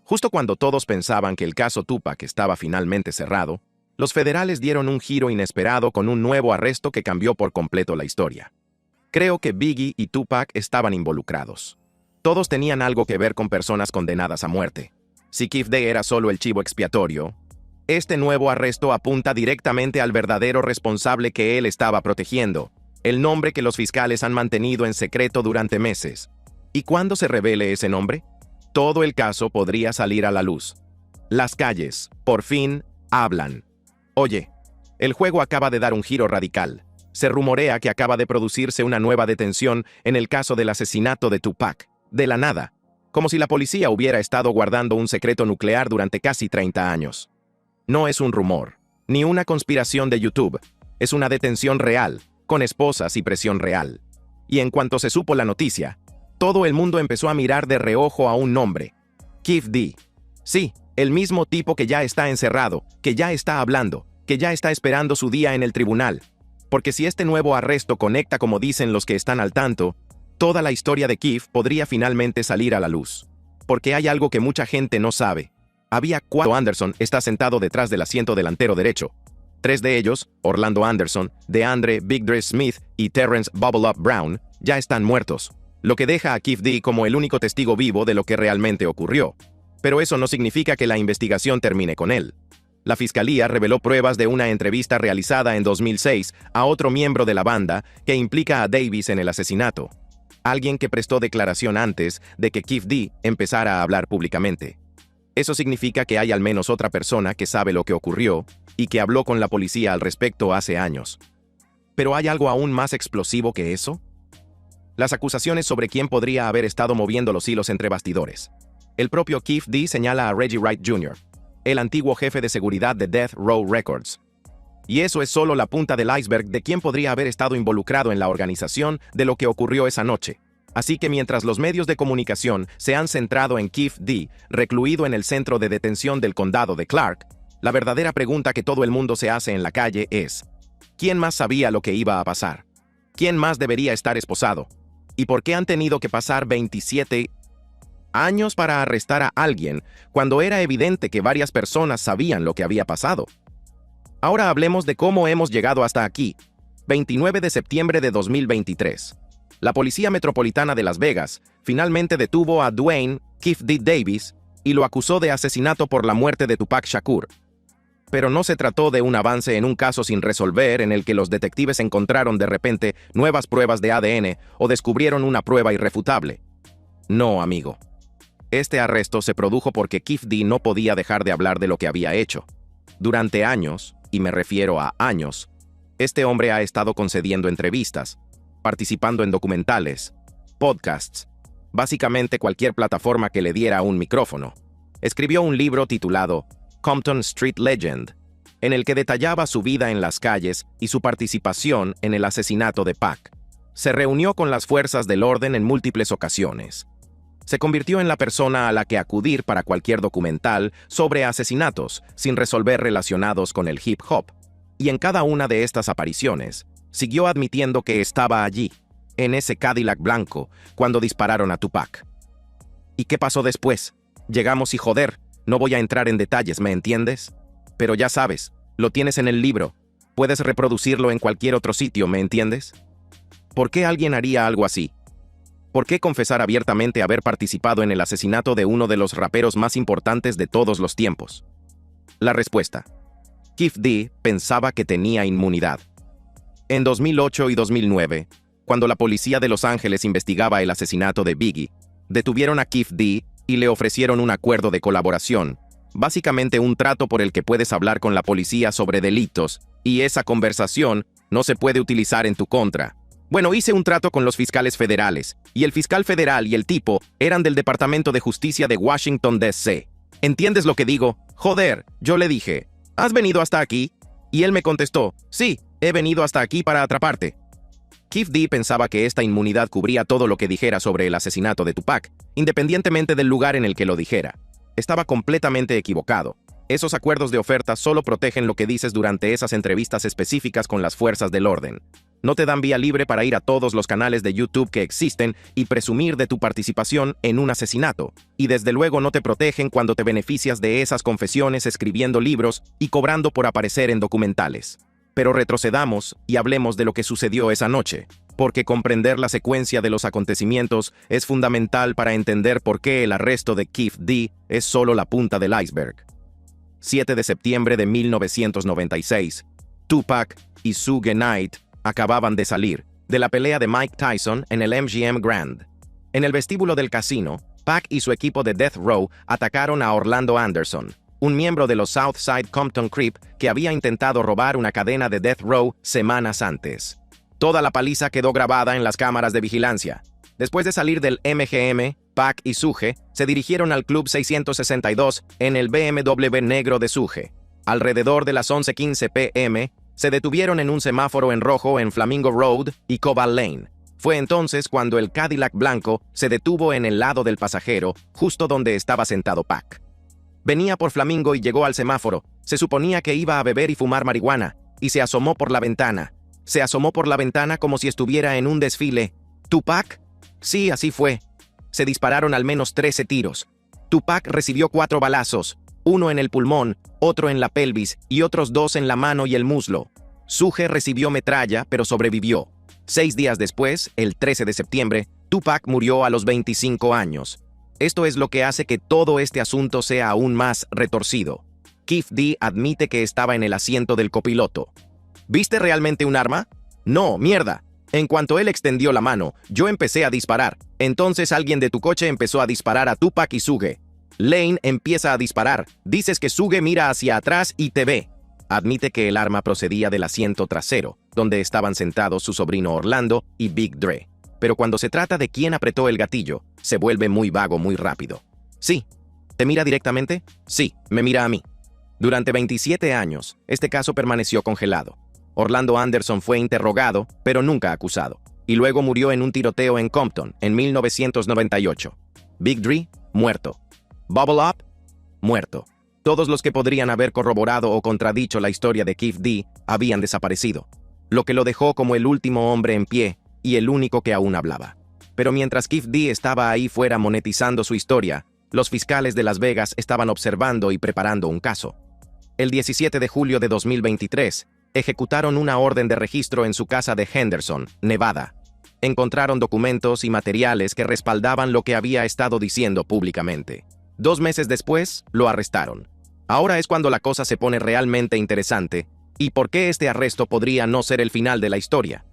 Justo cuando todos pensaban que el caso Tupac estaba finalmente cerrado, los federales dieron un giro inesperado con un nuevo arresto que cambió por completo la historia. Creo que Biggie y Tupac estaban involucrados. Todos tenían algo que ver con personas condenadas a muerte. Si Kif D era solo el chivo expiatorio, este nuevo arresto apunta directamente al verdadero responsable que él estaba protegiendo, el nombre que los fiscales han mantenido en secreto durante meses. ¿Y cuando se revele ese nombre? Todo el caso podría salir a la luz. Las calles, por fin, hablan. Oye, el juego acaba de dar un giro radical. Se rumorea que acaba de producirse una nueva detención en el caso del asesinato de Tupac, de la nada, como si la policía hubiera estado guardando un secreto nuclear durante casi 30 años. No es un rumor, ni una conspiración de YouTube, es una detención real, con esposas y presión real. Y en cuanto se supo la noticia, todo el mundo empezó a mirar de reojo a un nombre, Kif D. Sí, el mismo tipo que ya está encerrado, que ya está hablando, que ya está esperando su día en el tribunal. Porque si este nuevo arresto conecta como dicen los que están al tanto, toda la historia de Kif podría finalmente salir a la luz. Porque hay algo que mucha gente no sabe. Había 4. Anderson está sentado detrás del asiento delantero derecho. 3 de ellos, Orlando Anderson, DeAndre Big Dre Smith y Terrence Bubble Up Brown, ya están muertos, lo que deja a Kif D como el único testigo vivo de lo que realmente ocurrió. Pero eso no significa que la investigación termine con él. La fiscalía reveló pruebas de una entrevista realizada en 2006 a otro miembro de la banda que implica a Davis en el asesinato. Alguien que prestó declaración antes de que Kif D empezara a hablar públicamente. Eso significa que hay al menos otra persona que sabe lo que ocurrió y que habló con la policía al respecto hace años. ¿Pero hay algo aún más explosivo que eso? Las acusaciones sobre quién podría haber estado moviendo los hilos entre bastidores. El propio Kif D señala a Reggie Wright Jr., el antiguo jefe de seguridad de Death Row Records. Y eso es solo la punta del iceberg de quién podría haber estado involucrado en la organización de lo que ocurrió esa noche. Así que mientras los medios de comunicación se han centrado en Kif D, recluido en el centro de detención del condado de Clark, la verdadera pregunta que todo el mundo se hace en la calle es: ¿quién más sabía lo que iba a pasar? ¿Quién más debería estar esposado? ¿Y por qué han tenido que pasar 27 años para arrestar a alguien cuando era evidente que varias personas sabían lo que había pasado? Ahora hablemos de cómo hemos llegado hasta aquí. 29 de septiembre de 2023. La Policía Metropolitana de Las Vegas finalmente detuvo a Dwayne Kif D. Davis y lo acusó de asesinato por la muerte de Tupac Shakur. Pero no se trató de un avance en un caso sin resolver en el que los detectives encontraron de repente nuevas pruebas de ADN o descubrieron una prueba irrefutable. No, amigo. Este arresto se produjo porque Kif D no podía dejar de hablar de lo que había hecho. Durante años, y me refiero a años, este hombre ha estado concediendo entrevistas, participando en documentales, podcasts, básicamente cualquier plataforma que le diera un micrófono. Escribió un libro titulado Compton Street Legend, en el que detallaba su vida en las calles y su participación en el asesinato de Pac. Se reunió con las fuerzas del orden en múltiples ocasiones. Se convirtió en la persona a la que acudir para cualquier documental sobre asesinatos sin resolver relacionados con el hip hop. Y en cada una de estas apariciones, siguió admitiendo que estaba allí, en ese Cadillac blanco, cuando dispararon a Tupac. ¿Y qué pasó después? Llegamos y joder, no voy a entrar en detalles, ¿me entiendes? Pero ya sabes, lo tienes en el libro, puedes reproducirlo en cualquier otro sitio, ¿me entiendes? ¿Por qué alguien haría algo así? ¿Por qué confesar abiertamente haber participado en el asesinato de uno de los raperos más importantes de todos los tiempos? La respuesta: Kif D pensaba que tenía inmunidad. En 2008 y 2009, cuando la policía de Los Ángeles investigaba el asesinato de Biggie, detuvieron a Kif D y le ofrecieron un acuerdo de colaboración, básicamente un trato por el que puedes hablar con la policía sobre delitos, y esa conversación no se puede utilizar en tu contra. Bueno, hice un trato con los fiscales federales, y el fiscal federal y el tipo eran del Departamento de Justicia de Washington, D.C. ¿Entiendes lo que digo? Joder, yo le dije, ¿has venido hasta aquí? Y él me contestó, sí, he venido hasta aquí para atraparte. Kif D pensaba que esta inmunidad cubría todo lo que dijera sobre el asesinato de Tupac, independientemente del lugar en el que lo dijera. Estaba completamente equivocado. Esos acuerdos de oferta solo protegen lo que dices durante esas entrevistas específicas con las fuerzas del orden. No te dan vía libre para ir a todos los canales de YouTube que existen y presumir de tu participación en un asesinato. Y desde luego no te protegen cuando te beneficias de esas confesiones escribiendo libros y cobrando por aparecer en documentales. Pero retrocedamos y hablemos de lo que sucedió esa noche, porque comprender la secuencia de los acontecimientos es fundamental para entender por qué el arresto de Keffe D es solo la punta del iceberg. 7 de septiembre de 1996. Tupac y Suge Knight acababan de salir de la pelea de Mike Tyson en el MGM Grand. En el vestíbulo del casino, Pac y su equipo de Death Row atacaron a Orlando Anderson, un miembro de los Southside Compton Crip que había intentado robar una cadena de Death Row semanas antes. Toda la paliza quedó grabada en las cámaras de vigilancia. Después de salir del MGM, Pac y Suge se dirigieron al Club 662 en el BMW negro de Suge. Alrededor de las 11:15 p.m., se detuvieron en un semáforo en rojo en Flamingo Road y Cobalt Lane. Fue entonces cuando el Cadillac blanco se detuvo en el lado del pasajero, justo donde estaba sentado Pac. Venía por Flamingo y llegó al semáforo. Se suponía que iba a beber y fumar marihuana, y se asomó por la ventana. Se asomó por la ventana como si estuviera en un desfile. ¿Tupac? Sí, así fue. Se dispararon al menos 13 tiros. Tupac recibió 4 balazos. Uno en el pulmón, otro en la pelvis y otros 2 en la mano y el muslo. Suge recibió metralla, pero sobrevivió. 6 días después, el 13 de septiembre, Tupac murió a los 25 años. Esto es lo que hace que todo este asunto sea aún más retorcido. Keffe D admite que estaba en el asiento del copiloto. ¿Viste realmente un arma? No, mierda. En cuanto él extendió la mano, yo empecé a disparar. Entonces alguien de tu coche empezó a disparar a Tupac y Suge. Lane empieza a disparar. Dices que Suge mira hacia atrás y te ve. Admite que el arma procedía del asiento trasero, donde estaban sentados su sobrino Orlando y Big Dre. Pero cuando se trata de quién apretó el gatillo, se vuelve muy vago muy rápido. Sí. ¿Te mira directamente? Sí, me mira a mí. Durante 27 años, este caso permaneció congelado. Orlando Anderson fue interrogado, pero nunca acusado. Y luego murió en un tiroteo en Compton, en 1998. Big Dre, muerto. Bubble Up, muerto. Todos los que podrían haber corroborado o contradicho la historia de Keffe D habían desaparecido, lo que lo dejó como el último hombre en pie y el único que aún hablaba. Pero mientras Keffe D estaba ahí fuera monetizando su historia, los fiscales de Las Vegas estaban observando y preparando un caso. El 17 de julio de 2023, ejecutaron una orden de registro en su casa de Henderson, Nevada. Encontraron documentos y materiales que respaldaban lo que había estado diciendo públicamente. 2 meses después, lo arrestaron. Ahora es cuando la cosa se pone realmente interesante. ¿Y por qué este arresto podría no ser el final de la historia?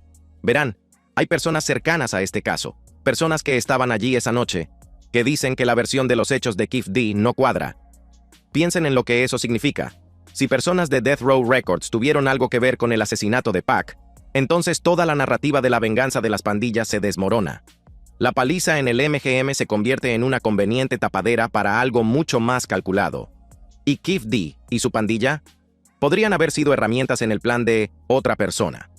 Verán, hay personas cercanas a este caso, personas que estaban allí esa noche, que dicen que la versión de los hechos de Keffe D no cuadra. Piensen en lo que eso significa. Si personas de Death Row Records tuvieron algo que ver con el asesinato de Pac, entonces toda la narrativa de la venganza de las pandillas se desmorona. La paliza en el MGM se convierte en una conveniente tapadera para algo mucho más calculado. ¿Y Keffe D y su pandilla? Podrían haber sido herramientas en el plan de otra persona.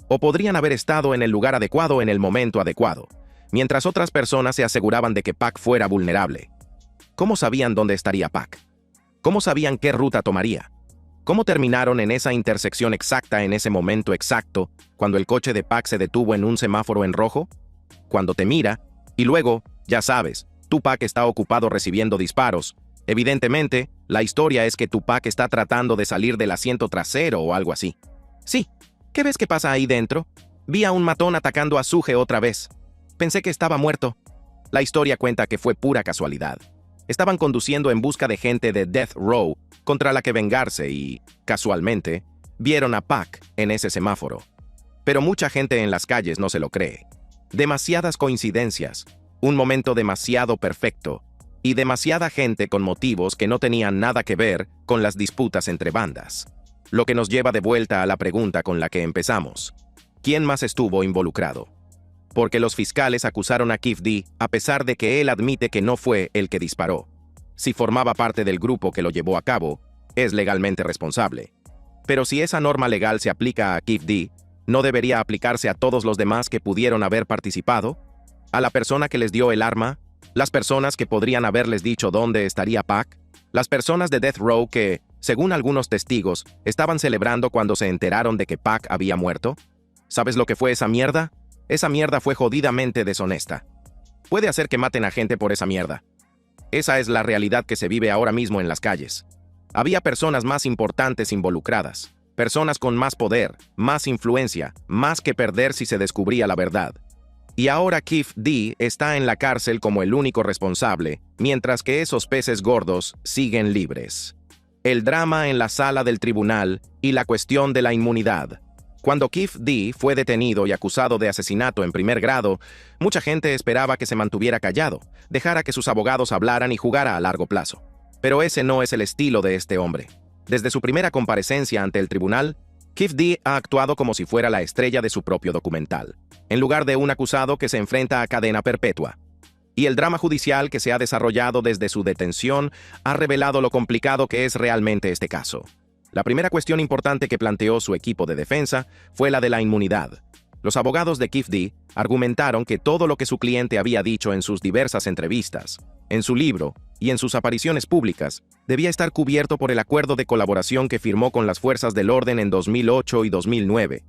O podrían haber estado en el lugar adecuado en el momento adecuado, mientras otras personas se aseguraban de que Pac fuera vulnerable. ¿Cómo sabían dónde estaría Pac? ¿Cómo sabían qué ruta tomaría? ¿Cómo terminaron en esa intersección exacta en ese momento exacto, cuando el coche de Pac se detuvo en un semáforo en rojo? Cuando te mira, y luego, ya sabes, Tupac está ocupado recibiendo disparos. Evidentemente, la historia es que Tupac está tratando de salir del asiento trasero o algo así. Sí, ¿qué ves que pasa ahí dentro? Vi a un matón atacando a Suge otra vez. Pensé que estaba muerto. La historia cuenta que fue pura casualidad. Estaban conduciendo en busca de gente de Death Row contra la que vengarse y, casualmente, vieron a Pac en ese semáforo. Pero mucha gente en las calles no se lo cree. Demasiadas coincidencias, un momento demasiado perfecto y demasiada gente con motivos que no tenían nada que ver con las disputas entre bandas. Lo que nos lleva de vuelta a la pregunta con la que empezamos. ¿Quién más estuvo involucrado? Porque los fiscales acusaron a Keffe D a pesar de que él admite que no fue el que disparó. Si formaba parte del grupo que lo llevó a cabo, es legalmente responsable. Pero si esa norma legal se aplica a Keffe D, ¿no debería aplicarse a todos los demás que pudieron haber participado? ¿A la persona que les dio el arma? ¿Las personas que podrían haberles dicho dónde estaría Pac? ¿Las personas de Death Row que, según algunos testigos, estaban celebrando cuando se enteraron de que Pac había muerto? ¿Sabes lo que fue esa mierda? Esa mierda fue jodidamente deshonesta. Puede hacer que maten a gente por esa mierda. Esa es la realidad que se vive ahora mismo en las calles. Había personas más importantes involucradas, personas con más poder, más influencia, más que perder si se descubría la verdad. Y ahora Keffe D está en la cárcel como el único responsable, mientras que esos peces gordos siguen libres. El drama en la sala del tribunal y la cuestión de la inmunidad. Cuando Keffe D fue detenido y acusado de asesinato en primer grado, mucha gente esperaba que se mantuviera callado, dejara que sus abogados hablaran y jugara a largo plazo. Pero ese no es el estilo de este hombre. Desde su primera comparecencia ante el tribunal, Keffe D ha actuado como si fuera la estrella de su propio documental, en lugar de un acusado que se enfrenta a cadena perpetua. Y el drama judicial que se ha desarrollado desde su detención ha revelado lo complicado que es realmente este caso. La primera cuestión importante que planteó su equipo de defensa fue la de la inmunidad. Los abogados de Keffe D argumentaron que todo lo que su cliente había dicho en sus diversas entrevistas, en su libro y en sus apariciones públicas, debía estar cubierto por el acuerdo de colaboración que firmó con las fuerzas del orden en 2008 y 2009.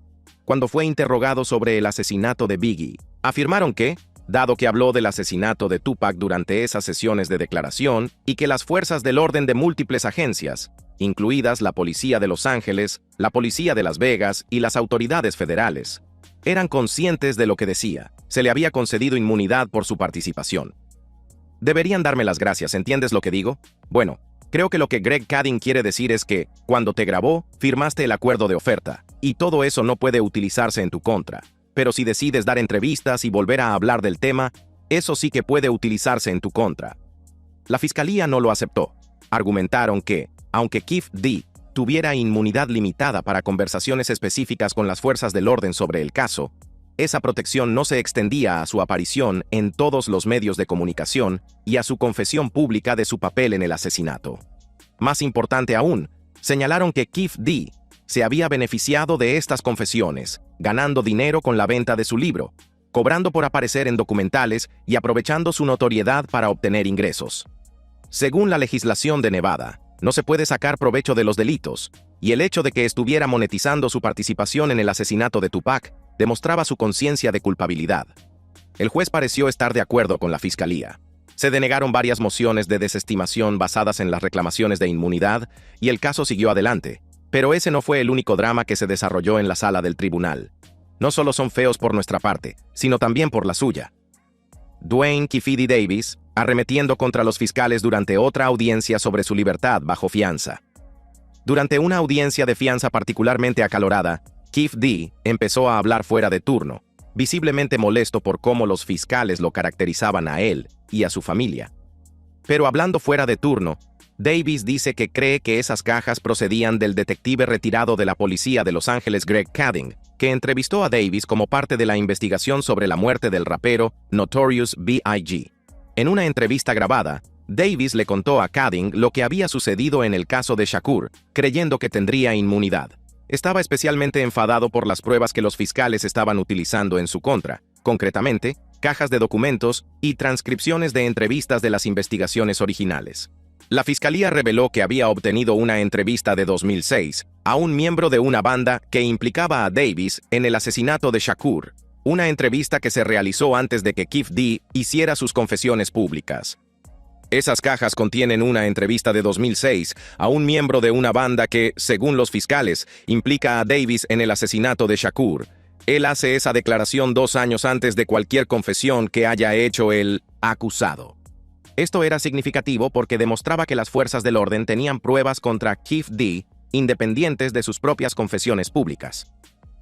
Cuando fue interrogado sobre el asesinato de Biggie, afirmaron que, dado que habló del asesinato de Tupac durante esas sesiones de declaración y que las fuerzas del orden de múltiples agencias, incluidas la Policía de Los Ángeles, la Policía de Las Vegas y las autoridades federales, eran conscientes de lo que decía, se le había concedido inmunidad por su participación. Deberían darme las gracias, ¿entiendes lo que digo? Bueno, creo que lo que Greg Kading quiere decir es que, cuando te grabó, firmaste el acuerdo de oferta, y todo eso no puede utilizarse en tu contra. Pero si decides dar entrevistas y volver a hablar del tema, eso sí que puede utilizarse en tu contra. La fiscalía no lo aceptó. Argumentaron que, aunque Keffe D tuviera inmunidad limitada para conversaciones específicas con las fuerzas del orden sobre el caso, esa protección no se extendía a su aparición en todos los medios de comunicación y a su confesión pública de su papel en el asesinato. Más importante aún, señalaron que Keffe D se había beneficiado de estas confesiones, ganando dinero con la venta de su libro, cobrando por aparecer en documentales y aprovechando su notoriedad para obtener ingresos. Según la legislación de Nevada, no se puede sacar provecho de los delitos, y el hecho de que estuviera monetizando su participación en el asesinato de Tupac demostraba su conciencia de culpabilidad. El juez pareció estar de acuerdo con la fiscalía. Se denegaron varias mociones de desestimación basadas en las reclamaciones de inmunidad, y el caso siguió adelante. Pero ese no fue el único drama que se desarrolló en la sala del tribunal. No solo son feos por nuestra parte, sino también por la suya. Duane Keffe D. Davis, arremetiendo contra los fiscales durante otra audiencia sobre su libertad bajo fianza. Durante una audiencia de fianza particularmente acalorada, Keffe D empezó a hablar fuera de turno, visiblemente molesto por cómo los fiscales lo caracterizaban a él y a su familia. Pero hablando fuera de turno, Davis dice que cree que esas cajas procedían del detective retirado de la policía de Los Ángeles Greg Kading, que entrevistó a Davis como parte de la investigación sobre la muerte del rapero Notorious B.I.G. En una entrevista grabada, Davis le contó a Kading lo que había sucedido en el caso de Shakur, creyendo que tendría inmunidad. Estaba especialmente enfadado por las pruebas que los fiscales estaban utilizando en su contra, concretamente, cajas de documentos y transcripciones de entrevistas de las investigaciones originales. La fiscalía reveló que había obtenido una entrevista de 2006 a un miembro de una banda que implicaba a Davis en el asesinato de Shakur, una entrevista que se realizó antes de que Keffe D hiciera sus confesiones públicas. Esas cajas contienen una entrevista de 2006 a un miembro de una banda que, según los fiscales, implica a Davis en el asesinato de Shakur. Él hace esa declaración 2 años antes de cualquier confesión que haya hecho el acusado. Esto era significativo porque demostraba que las fuerzas del orden tenían pruebas contra Keffe D independientes de sus propias confesiones públicas.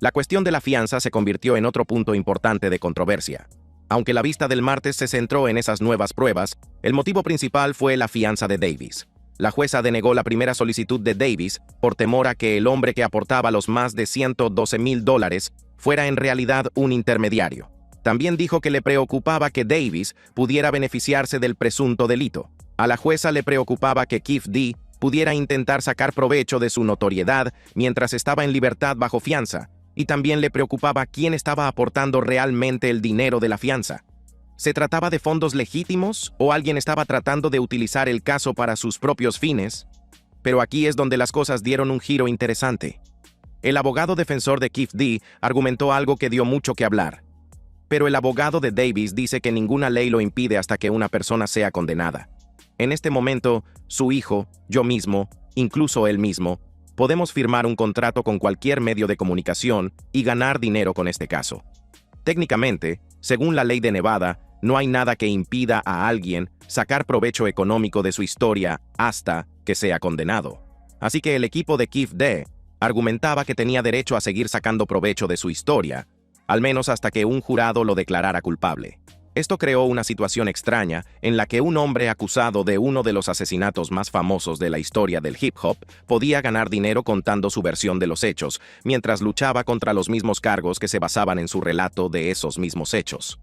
La cuestión de la fianza se convirtió en otro punto importante de controversia. Aunque la vista del martes se centró en esas nuevas pruebas, el motivo principal fue la fianza de Davis. La jueza denegó la primera solicitud de Davis por temor a que el hombre que aportaba los más de $112,000 fuera en realidad un intermediario. También dijo que le preocupaba que Davis pudiera beneficiarse del presunto delito. A la jueza le preocupaba que Keffe D pudiera intentar sacar provecho de su notoriedad mientras estaba en libertad bajo fianza, y también le preocupaba quién estaba aportando realmente el dinero de la fianza. ¿Se trataba de fondos legítimos o alguien estaba tratando de utilizar el caso para sus propios fines? Pero aquí es donde las cosas dieron un giro interesante. El abogado defensor de Keefe D. argumentó algo que dio mucho que hablar. Pero el abogado de Davis dice que ninguna ley lo impide hasta que una persona sea condenada. En este momento, su hijo, yo mismo, incluso él mismo, podemos firmar un contrato con cualquier medio de comunicación y ganar dinero con este caso. Técnicamente, según la ley de Nevada, no hay nada que impida a alguien sacar provecho económico de su historia hasta que sea condenado. Así que el equipo de Keefe D. argumentaba que tenía derecho a seguir sacando provecho de su historia, al menos hasta que un jurado lo declarara culpable. Esto creó una situación extraña en la que un hombre acusado de uno de los asesinatos más famosos de la historia del hip hop podía ganar dinero contando su versión de los hechos, mientras luchaba contra los mismos cargos que se basaban en su relato de esos mismos hechos.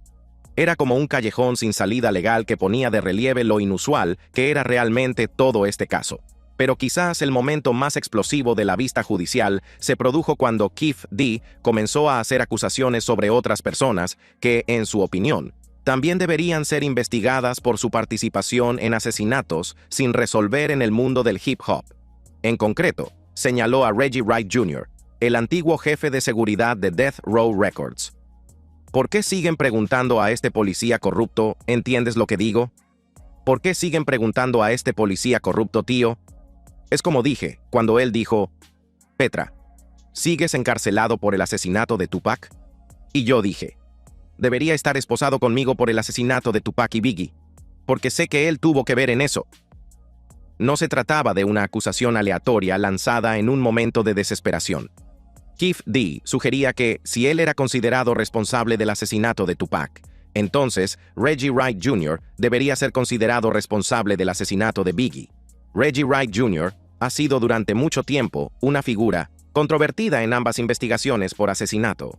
Era como un callejón sin salida legal que ponía de relieve lo inusual que era realmente todo este caso. Pero quizás el momento más explosivo de la vista judicial se produjo cuando Keefe D. comenzó a hacer acusaciones sobre otras personas que, en su opinión, también deberían ser investigadas por su participación en asesinatos sin resolver en el mundo del hip hop. En concreto, señaló a Reggie Wright Jr., el antiguo jefe de seguridad de Death Row Records. ¿Por qué siguen preguntando a este policía corrupto? ¿Entiendes lo que digo? ¿Por qué siguen preguntando a este policía corrupto, tío? Es como dije, cuando él dijo, Petra, ¿sigues encarcelado por el asesinato de Tupac? Y yo dije, debería estar esposado conmigo por el asesinato de Tupac y Biggie, porque sé que él tuvo que ver en eso. No se trataba de una acusación aleatoria lanzada en un momento de desesperación. Keefe D. sugería que, si él era considerado responsable del asesinato de Tupac, entonces Reggie Wright Jr. debería ser considerado responsable del asesinato de Biggie. Reggie Wright Jr. ha sido durante mucho tiempo una figura controvertida en ambas investigaciones por asesinato.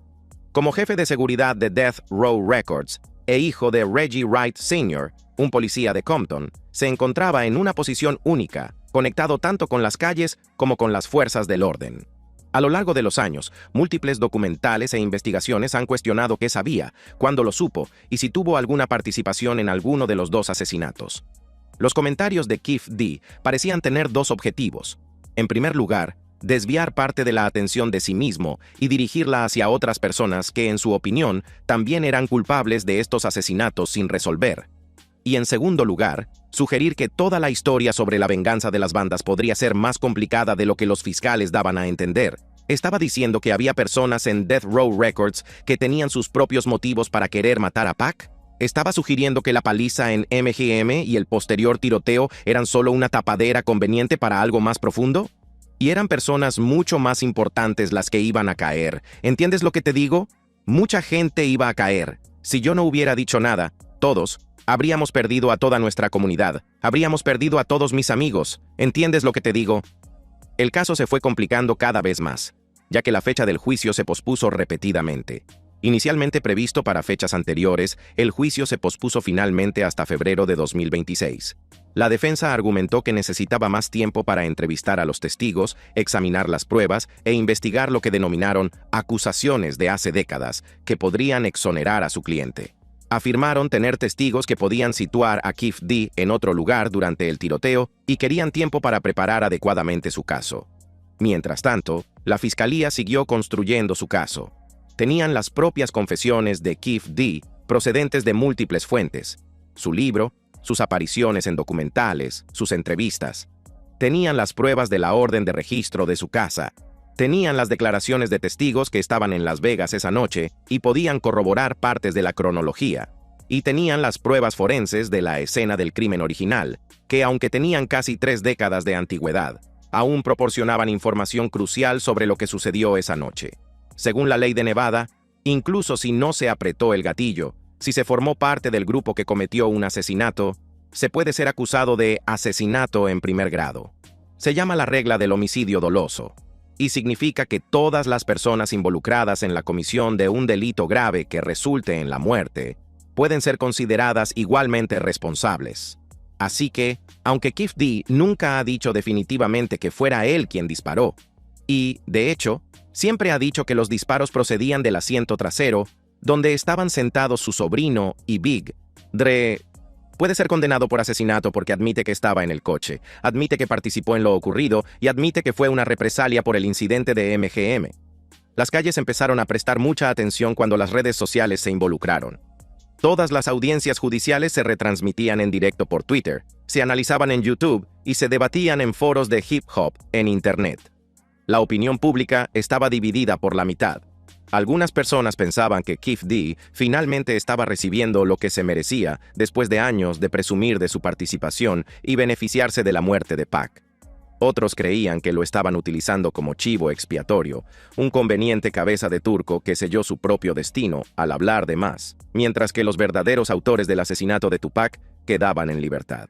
Como jefe de seguridad de Death Row Records e hijo de Reggie Wright Sr., un policía de Compton, se encontraba en una posición única, conectado tanto con las calles como con las fuerzas del orden. A lo largo de los años, múltiples documentales e investigaciones han cuestionado qué sabía, cuándo lo supo y si tuvo alguna participación en alguno de los dos asesinatos. Los comentarios de Keefe D. parecían tener dos objetivos. En primer lugar, desviar parte de la atención de sí mismo y dirigirla hacia otras personas que, en su opinión, también eran culpables de estos asesinatos sin resolver. Y en segundo lugar, sugerir que toda la historia sobre la venganza de las bandas podría ser más complicada de lo que los fiscales daban a entender. Estaba diciendo que había personas en Death Row Records que tenían sus propios motivos para querer matar a Pac. ¿Estaba sugiriendo que la paliza en MGM y el posterior tiroteo eran solo una tapadera conveniente para algo más profundo? Y eran personas mucho más importantes las que iban a caer. ¿Entiendes lo que te digo? Mucha gente iba a caer. Si yo no hubiera dicho nada, todos, habríamos perdido a toda nuestra comunidad. Habríamos perdido a todos mis amigos. ¿Entiendes lo que te digo? El caso se fue complicando cada vez más, ya que la fecha del juicio se pospuso repetidamente. Inicialmente previsto para fechas anteriores, el juicio se pospuso finalmente hasta febrero de 2026. La defensa argumentó que necesitaba más tiempo para entrevistar a los testigos, examinar las pruebas e investigar lo que denominaron acusaciones de hace décadas que podrían exonerar a su cliente. Afirmaron tener testigos que podían situar a Keefe D. en otro lugar durante el tiroteo y querían tiempo para preparar adecuadamente su caso. Mientras tanto, la fiscalía siguió construyendo su caso. Tenían las propias confesiones de Keefe D. procedentes de múltiples fuentes, su libro, sus apariciones en documentales, sus entrevistas. Tenían las pruebas de la orden de registro de su casa. Tenían las declaraciones de testigos que estaban en Las Vegas esa noche y podían corroborar partes de la cronología. Y tenían las pruebas forenses de la escena del crimen original, que aunque tenían casi 3 décadas de antigüedad, aún proporcionaban información crucial sobre lo que sucedió esa noche. Según la ley de Nevada, incluso si no se apretó el gatillo, si se formó parte del grupo que cometió un asesinato, se puede ser acusado de asesinato en primer grado. Se llama la regla del homicidio doloso, y significa que todas las personas involucradas en la comisión de un delito grave que resulte en la muerte pueden ser consideradas igualmente responsables. Así que, aunque Keefe D. nunca ha dicho definitivamente que fuera él quien disparó, y, de hecho, siempre ha dicho que los disparos procedían del asiento trasero, donde estaban sentados su sobrino y Big Dre, Puede ser condenado por asesinato porque admite que estaba en el coche, admite que participó en lo ocurrido y admite que fue una represalia por el incidente de MGM. Las calles empezaron a prestar mucha atención cuando las redes sociales se involucraron. Todas las audiencias judiciales se retransmitían en directo por Twitter, se analizaban en YouTube y se debatían en foros de hip hop en Internet. La opinión pública estaba dividida por la mitad. Algunas personas pensaban que Kef D finalmente estaba recibiendo lo que se merecía después de años de presumir de su participación y beneficiarse de la muerte de Pac. Otros creían que lo estaban utilizando como chivo expiatorio, un conveniente cabeza de turco que selló su propio destino al hablar de más, mientras que los verdaderos autores del asesinato de Tupac quedaban en libertad.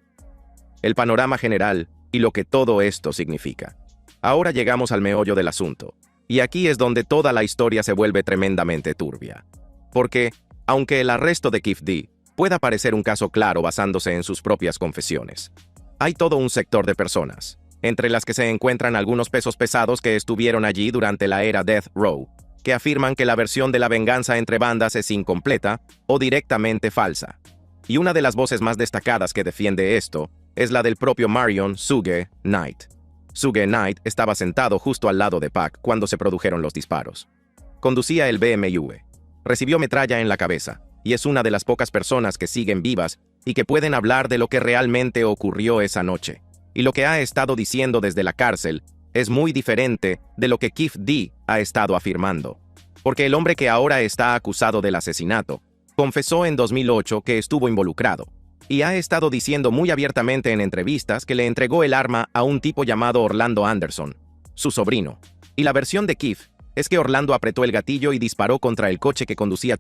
El panorama general y lo que todo esto significa. Ahora llegamos al meollo del asunto. Y aquí es donde toda la historia se vuelve tremendamente turbia. Porque, aunque el arresto de Kef D pueda parecer un caso claro basándose en sus propias confesiones, hay todo un sector de personas, entre las que se encuentran algunos pesos pesados que estuvieron allí durante la era Death Row, que afirman que la versión de la venganza entre bandas es incompleta o directamente falsa. Y una de las voces más destacadas que defiende esto es la del propio Marion Suge Knight. Suge Knight estaba sentado justo al lado de Pac cuando se produjeron los disparos. Conducía el BMW. Recibió metralla en la cabeza, y es una de las pocas personas que siguen vivas y que pueden hablar de lo que realmente ocurrió esa noche. Y lo que ha estado diciendo desde la cárcel es muy diferente de lo que Kef D ha estado afirmando. Porque el hombre que ahora está acusado del asesinato confesó en 2008 que estuvo involucrado. Y ha estado diciendo muy abiertamente en entrevistas que le entregó el arma a un tipo llamado Orlando Anderson, su sobrino. Y la versión de Kef es que Orlando apretó el gatillo y disparó contra el coche que conducía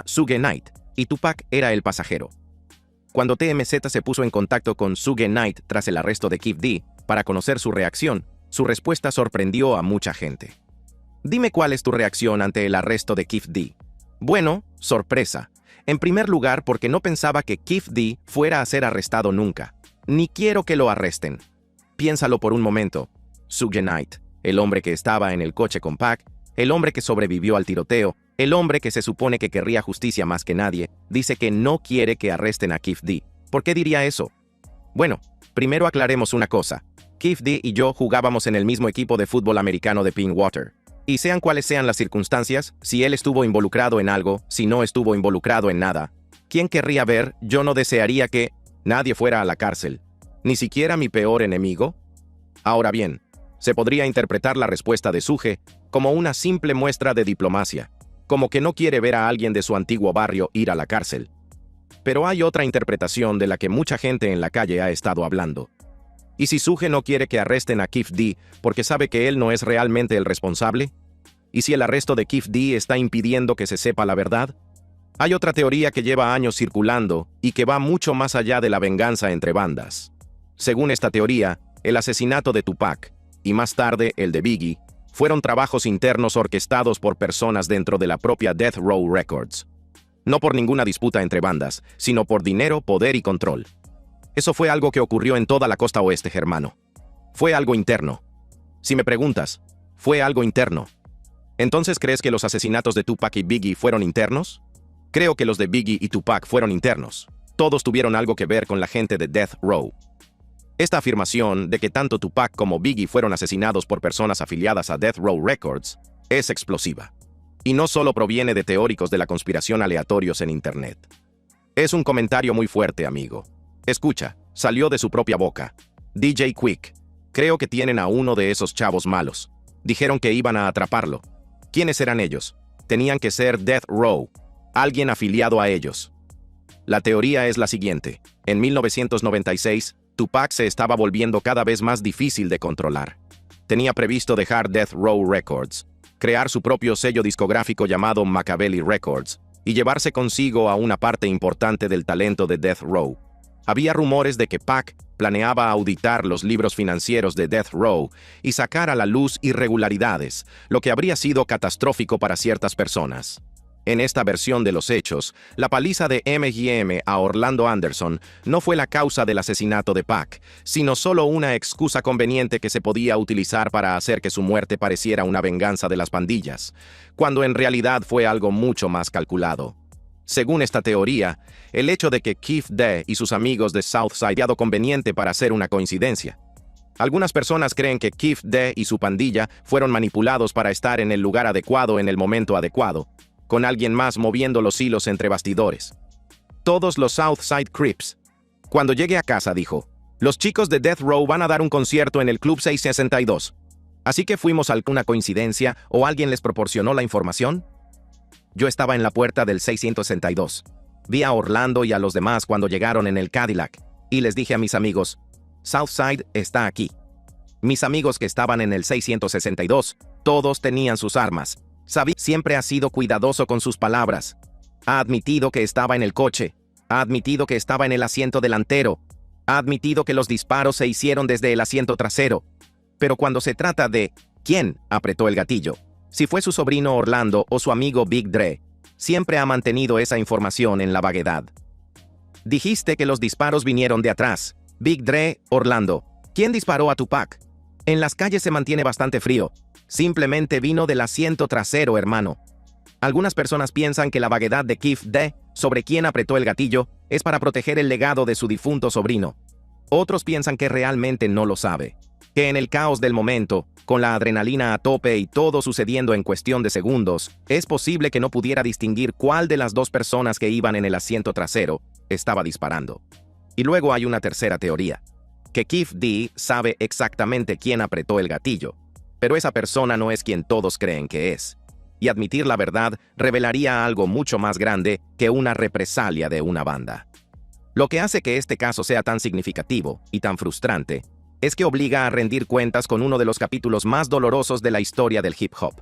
Suge Knight, y Tupac era el pasajero. Cuando TMZ se puso en contacto con Suge Knight tras el arresto de Kef D para conocer su reacción, su respuesta sorprendió a mucha gente. Dime cuál es tu reacción ante el arresto de Kef D. Bueno, sorpresa. En primer lugar, porque no pensaba que Kef D fuera a ser arrestado nunca. Ni quiero que lo arresten. Piénsalo por un momento. Suge Knight, el hombre que estaba en el coche con Pac, el hombre que sobrevivió al tiroteo, el hombre que se supone que querría justicia más que nadie, dice que no quiere que arresten a Kef D. ¿Por qué diría eso? Bueno, primero aclaremos una cosa. Kef D y yo jugábamos en el mismo equipo de fútbol americano de Pinkwater. Y sean cuales sean las circunstancias, si él estuvo involucrado en algo, si no estuvo involucrado en nada, ¿quién querría ver? Yo no desearía que nadie fuera a la cárcel, ni siquiera mi peor enemigo. Ahora bien, se podría interpretar la respuesta de Suge como una simple muestra de diplomacia, como que no quiere ver a alguien de su antiguo barrio ir a la cárcel. Pero hay otra interpretación de la que mucha gente en la calle ha estado hablando. ¿Y si Suge no quiere que arresten a Kef D porque sabe que él no es realmente el responsable? ¿Y si el arresto de Kef D está impidiendo que se sepa la verdad? Hay otra teoría que lleva años circulando y que va mucho más allá de la venganza entre bandas. Según esta teoría, el asesinato de Tupac, y más tarde el de Biggie, fueron trabajos internos orquestados por personas dentro de la propia Death Row Records. No por ninguna disputa entre bandas, sino por dinero, poder y control. Eso fue algo que ocurrió en toda la costa oeste, hermano. Fue algo interno. Si me preguntas, fue algo interno. ¿Entonces crees que los asesinatos de Tupac y Biggie fueron internos? Creo que los de Biggie y Tupac fueron internos. Todos tuvieron algo que ver con la gente de Death Row. Esta afirmación de que tanto Tupac como Biggie fueron asesinados por personas afiliadas a Death Row Records es explosiva. Y no solo proviene de teóricos de la conspiración aleatorios en Internet. Es un comentario muy fuerte, amigo. Escucha, salió de su propia boca. DJ Quick, creo que tienen a uno de esos chavos malos. Dijeron que iban a atraparlo. ¿Quiénes eran ellos? Tenían que ser Death Row, alguien afiliado a ellos. La teoría es la siguiente. En 1996, Tupac se estaba volviendo cada vez más difícil de controlar. Tenía previsto dejar Death Row Records, crear su propio sello discográfico llamado Makaveli Records y llevarse consigo a una parte importante del talento de Death Row. Había rumores de que Pac planeaba auditar los libros financieros de Death Row y sacar a la luz irregularidades, lo que habría sido catastrófico para ciertas personas. En esta versión de los hechos, la paliza de MGM a Orlando Anderson no fue la causa del asesinato de Pac, sino solo una excusa conveniente que se podía utilizar para hacer que su muerte pareciera una venganza de las pandillas, cuando en realidad fue algo mucho más calculado. Según esta teoría, el hecho de que Keith D y sus amigos de Southside han conveniente para hacer una coincidencia. Algunas personas creen que Keith D y su pandilla fueron manipulados para estar en el lugar adecuado en el momento adecuado, con alguien más moviendo los hilos entre bastidores. Todos los Southside Crips. Cuando llegué a casa, dijo, los chicos de Death Row van a dar un concierto en el Club 662. Así que fuimos a alguna coincidencia o alguien les proporcionó la información. Yo estaba en la puerta del 662. Vi a Orlando y a los demás cuando llegaron en el Cadillac, y les dije a mis amigos, Southside está aquí. Mis amigos que estaban en el 662, todos tenían sus armas. Sabí siempre ha sido cuidadoso con sus palabras. Ha admitido que estaba en el coche. Ha admitido que estaba en el asiento delantero. Ha admitido que los disparos se hicieron desde el asiento trasero. Pero cuando se trata de quién apretó el gatillo, si fue su sobrino Orlando o su amigo Big Dre, siempre ha mantenido esa información en la vaguedad. Dijiste que los disparos vinieron de atrás. Big Dre, Orlando. ¿Quién disparó a Tupac? En las calles se mantiene bastante frío. Simplemente vino del asiento trasero, hermano. Algunas personas piensan que la vaguedad de Keith D sobre quién apretó el gatillo es para proteger el legado de su difunto sobrino. Otros piensan que realmente no lo sabe. Que en el caos del momento, con la adrenalina a tope y todo sucediendo en cuestión de segundos, es posible que no pudiera distinguir cuál de las dos personas que iban en el asiento trasero estaba disparando. Y luego hay una tercera teoría, que Keith D sabe exactamente quién apretó el gatillo, pero esa persona no es quien todos creen que es. Y admitir la verdad revelaría algo mucho más grande que una represalia de una banda. Lo que hace que este caso sea tan significativo y tan frustrante es que obliga a rendir cuentas con uno de los capítulos más dolorosos de la historia del hip hop.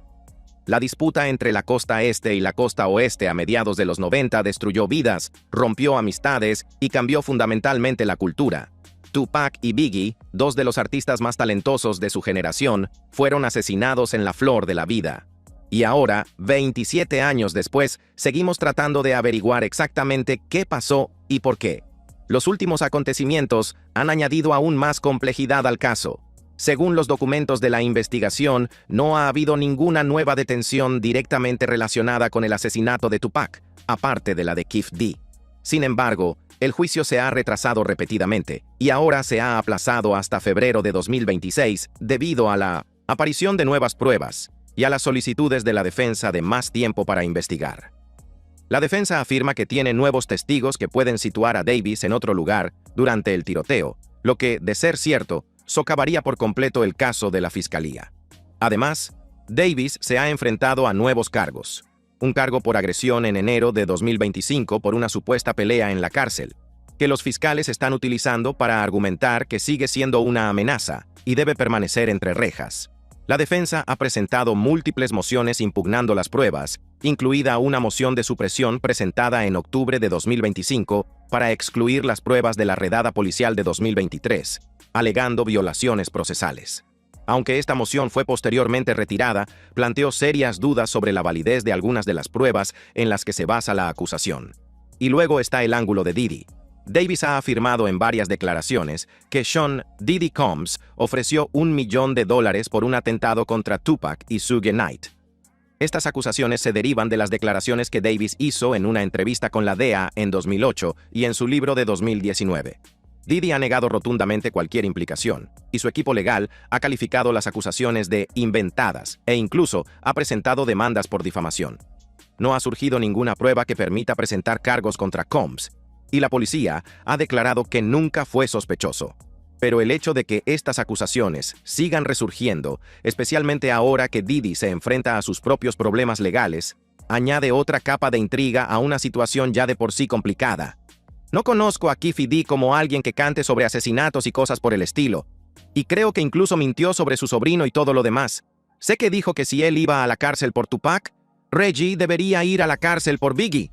La disputa entre la costa este y la costa oeste a mediados de los 90 destruyó vidas, rompió amistades y cambió fundamentalmente la cultura. Tupac y Biggie, dos de los artistas más talentosos de su generación, fueron asesinados en la flor de la vida. Y ahora, 27 años después, seguimos tratando de averiguar exactamente qué pasó y por qué. Los últimos acontecimientos han añadido aún más complejidad al caso. Según los documentos de la investigación, no ha habido ninguna nueva detención directamente relacionada con el asesinato de Tupac, aparte de la de Keith D. Sin embargo, el juicio se ha retrasado repetidamente, y ahora se ha aplazado hasta febrero de 2026 debido a la aparición de nuevas pruebas y a las solicitudes de la defensa de más tiempo para investigar. La defensa afirma que tiene nuevos testigos que pueden situar a Davis en otro lugar durante el tiroteo, lo que, de ser cierto, socavaría por completo el caso de la fiscalía. Además, Davis se ha enfrentado a nuevos cargos. Un cargo por agresión en enero de 2025 por una supuesta pelea en la cárcel, que los fiscales están utilizando para argumentar que sigue siendo una amenaza y debe permanecer entre rejas. La defensa ha presentado múltiples mociones impugnando las pruebas, incluida una moción de supresión presentada en octubre de 2025 para excluir las pruebas de la redada policial de 2023, alegando violaciones procesales. Aunque esta moción fue posteriormente retirada, planteó serias dudas sobre la validez de algunas de las pruebas en las que se basa la acusación. Y luego está el ángulo de Diddy. Davis ha afirmado en varias declaraciones que Sean Diddy Combs ofreció $1 millón por un atentado contra Tupac y Suge Knight. Estas acusaciones se derivan de las declaraciones que Davis hizo en una entrevista con la DEA en 2008 y en su libro de 2019. Diddy ha negado rotundamente cualquier implicación, y su equipo legal ha calificado las acusaciones de inventadas e incluso ha presentado demandas por difamación. No ha surgido ninguna prueba que permita presentar cargos contra Combs, y la policía ha declarado que nunca fue sospechoso. Pero el hecho de que estas acusaciones sigan resurgiendo, especialmente ahora que Diddy se enfrenta a sus propios problemas legales, añade otra capa de intriga a una situación ya de por sí complicada. No conozco a Keith D como alguien que cante sobre asesinatos y cosas por el estilo, y creo que incluso mintió sobre su sobrino y todo lo demás. Sé que dijo que si él iba a la cárcel por Tupac, Reggie debería ir a la cárcel por Biggie.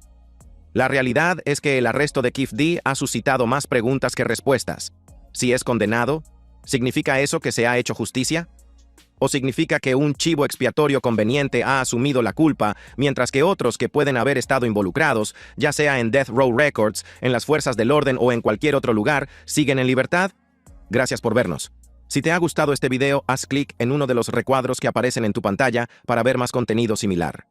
La realidad es que el arresto de Keith D ha suscitado más preguntas que respuestas. Si es condenado, ¿significa eso que se ha hecho justicia? ¿O significa que un chivo expiatorio conveniente ha asumido la culpa, mientras que otros que pueden haber estado involucrados, ya sea en Death Row Records, en las fuerzas del orden o en cualquier otro lugar, siguen en libertad? Gracias por vernos. Si te ha gustado este video, haz clic en uno de los recuadros que aparecen en tu pantalla para ver más contenido similar.